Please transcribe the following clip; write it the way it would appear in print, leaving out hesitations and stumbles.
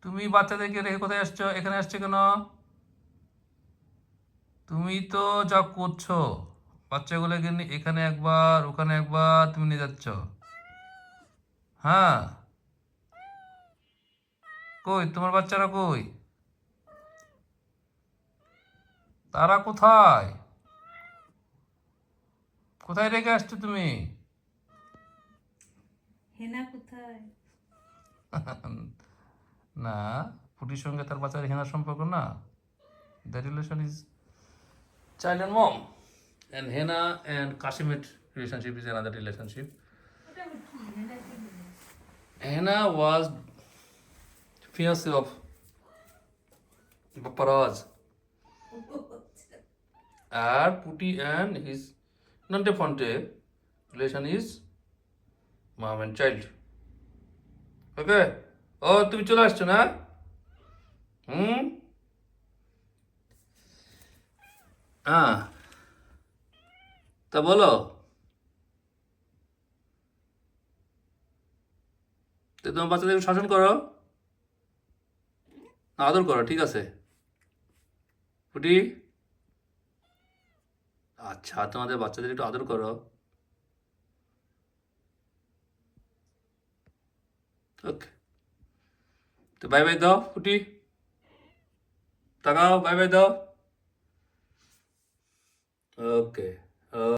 তুমি বাচ্চাদেরকে রেখে কোথায় আসছো? এখানে আসছো কেন? তুমি তো যা করছো, বাচ্চাগুলোকে নিয়ে এখানে একবার ওখানে একবার তুমি নিয়ে যাচ্ছ। হ্যাঁ, কই তোমার বাচ্চারা কই? তারা কোথায়? কোথায় রেখে আসছো তুমি? হেনা কোথায়? না, পুটির সঙ্গে তার বাচ্চার হেনার সম্পর্ক না। The relation is child and mom. And Hena and Kashimit relationship is another relationship. ওটা আবার কি? হেনা কি জিনিস? Hena was fiancé of Paparaz. And Putti and his Nante Fonte relation is mom and child. Okay? ও তুমি চলে আসছো না? হুম? হ্যাঁ, তা বলো। তো তোমার বাচ্চাদের শাসন করো, না আদর করো, ঠিক আছে? পুটি, আচ্ছা তোমাদের বাচ্চাদের একটু আদর করো। ওকে, তো বাই বাই দাও পুটি, তাকাও, বাই বাই দাও। ওকে।